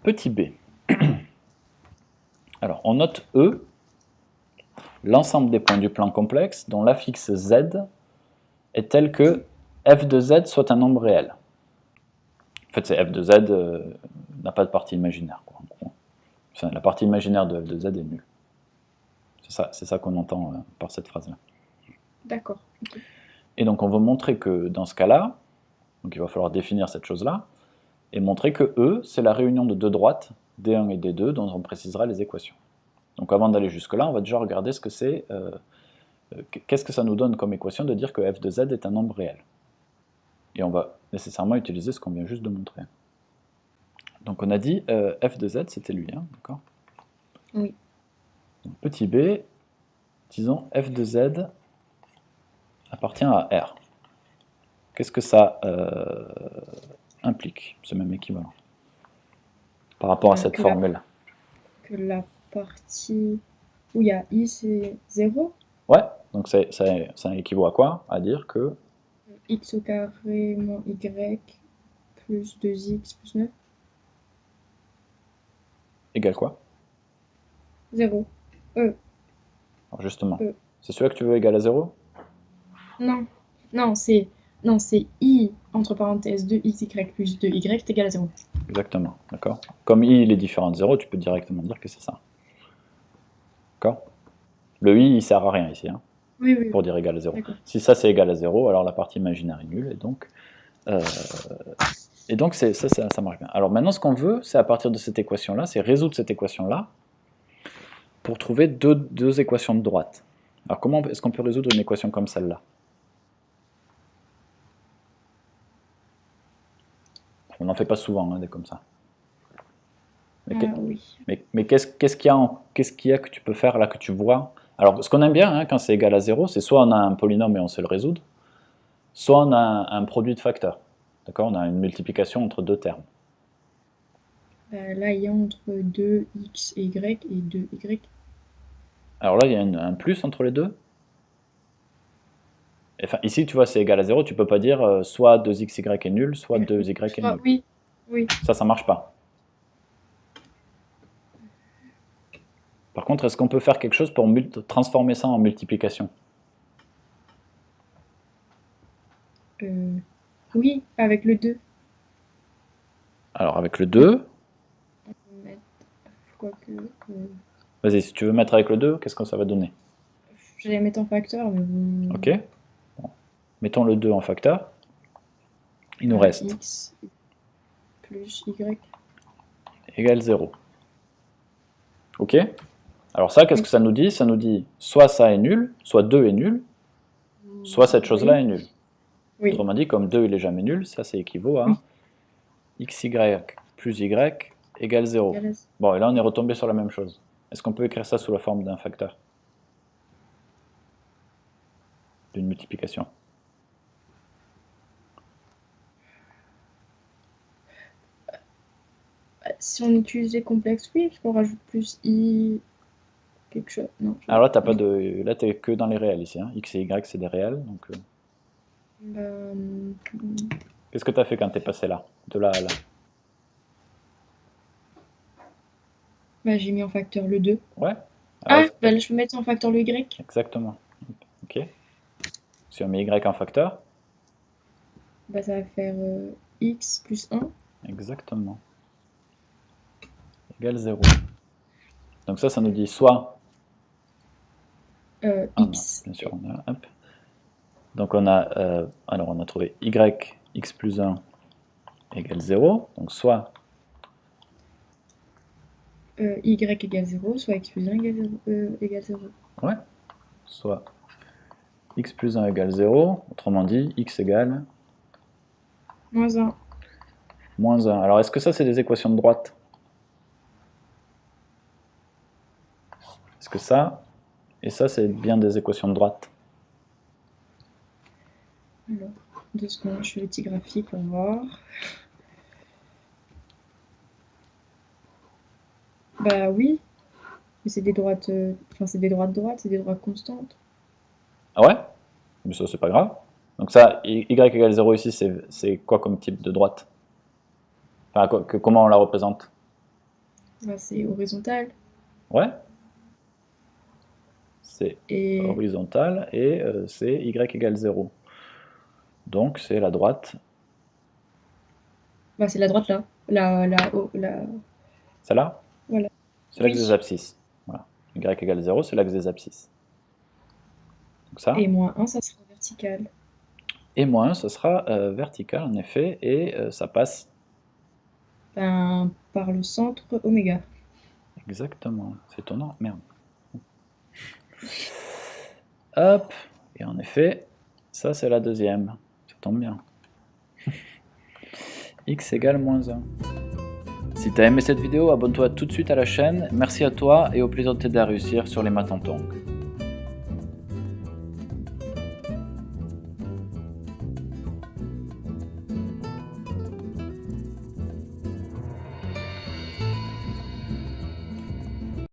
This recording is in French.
Petit b. Alors, on note E, l'ensemble des points du plan complexe dont l'affixe Z est tel que f de Z soit un nombre réel. En fait, c'est f de Z n'a pas de partie imaginaire, quoi, en gros. Enfin, la partie imaginaire de f de Z est nulle. C'est ça qu'on entend par cette phrase-là. D'accord. Okay. Et donc, on veut montrer que dans ce cas-là, donc il va falloir définir cette chose-là, et montrer que E, c'est la réunion de deux droites, D1 et D2, dont on précisera les équations. Donc avant d'aller jusque-là, on va déjà regarder ce que c'est, qu'est-ce que ça nous donne comme équation de dire que f de z est un nombre réel. Et on va nécessairement utiliser ce qu'on vient juste de montrer. Donc on a dit f de z, c'était lui, hein, d'accord? Oui. Donc, petit b, disons f de z appartient à R. Qu'est-ce que ça implique, ce même équivalent, par rapport à cette formule-là? Que la partie où il y a i, c'est 0. Ouais, donc ça équivaut à quoi? À dire que X au carré moins y plus 2x plus 9. Égale quoi? 0. Alors justement, c'est celui-là que tu veux égal à 0? Non, non, c'est i entre parenthèses 2xy plus 2y est égal à 0. Exactement, d'accord? Comme i il est différent de 0, tu peux directement dire que c'est ça. D'accord? Le i il sert à rien ici, hein, Oui, oui. pour dire égal à 0. D'accord. Si ça c'est égal à 0, alors la partie imaginaire est nulle, et donc ça marche bien. Alors maintenant ce qu'on veut, c'est à partir de cette équation-là, c'est résoudre cette équation-là pour trouver deux équations de droite. Alors comment est-ce qu'on peut résoudre une équation comme celle-là? On n'en fait pas souvent, hein, des comme ça. Oui. Mais qu'est-ce qu'il y a que tu peux faire là, que tu vois? Alors, ce qu'on aime bien, hein, quand c'est égal à 0, c'est soit on a un polynôme et on sait le résoudre, soit on a un produit de facteurs. D'accord? On a une multiplication entre deux termes. Là, il y a entre 2x et y et 2y. Alors là, il y a un plus entre les deux. Enfin, ici, tu vois, c'est égal à 0, tu peux pas dire soit 2xy est nul, soit 2y est nul. Oui, oui. Ça marche pas. Par contre, est-ce qu'on peut faire quelque chose pour transformer ça en multiplication? Oui, avec le 2. Alors, avec le 2, Quoique, vas-y, si tu veux mettre avec le 2, qu'est-ce que ça va donner? j'allais mettre en facteur, mais bon. Ok. Bon. Mettons le 2 en facteur. Il nous reste x plus y égale 0. Ok? Alors ça, qu'est-ce que ça nous dit? Ça nous dit soit ça est nul, soit 2 est nul, soit cette chose-là est nulle. Oui. Autrement dit, comme 2 il est jamais nul, ça équivaut à xy plus y égale 0. Bon, et là on est retombé sur la même chose. Est-ce qu'on peut écrire ça sous la forme d'un facteur? D'une multiplication? Si on utilisait complexe, oui, parce qu'on rajoute plus i quelque chose. Non. Alors là, t'as pas de, là t'es que dans les réels ici. Hein. X et y c'est des réels. Donc, qu'est-ce que tu as fait quand tu es passé là, de là à là? J'ai mis en facteur le 2. Ouais. Alors, là, je peux mettre en facteur le y. Exactement. Ok. Si on met y en facteur, ça va faire x plus 1. Exactement. Égale 0. Donc ça nous dit soit... x. Non, bien sûr, on a... Hop. Donc on a... alors on a trouvé y, x plus 1 égale 0. Donc soit... y égale 0, soit x plus 1 égale 0. Ouais. Soit x plus 1 égale 0. Autrement dit, x égale... Moins 1. Moins 1. Alors est-ce que ça c'est des équations de droite? Est-ce que ça et ça c'est bien des équations de droite? Alors, deux secondes, je fais le petit graphique, on va voir. Oui, mais c'est des droites, c'est des droites droites, c'est des droites constantes. Ah ouais? Mais ça c'est pas grave. Donc ça, y égale 0 ici, c'est quoi comme type de droite? Enfin, comment on la représente? Bah, c'est horizontal. Ouais, c'est Et horizontal et c'est y égale 0. Donc c'est la droite. bah, c'est la droite là. La... Celle-là, Voilà. c'est l'axe des Oui. abscisses. Voilà. Y égale 0, c'est l'axe des abscisses. Donc ça. Et moins 1, ça sera vertical. Et moins 1, ce sera vertical en effet, et ça passe Ben, par le centre oméga. exactement. C'est étonnant, merde. Hop, et en effet, ça c'est la deuxième. Ça tombe bien. X égale moins 1. Si t'as aimé cette vidéo, abonne-toi tout de suite à la chaîne. Merci à toi et au plaisir de t'aider à réussir sur les maths en tongs.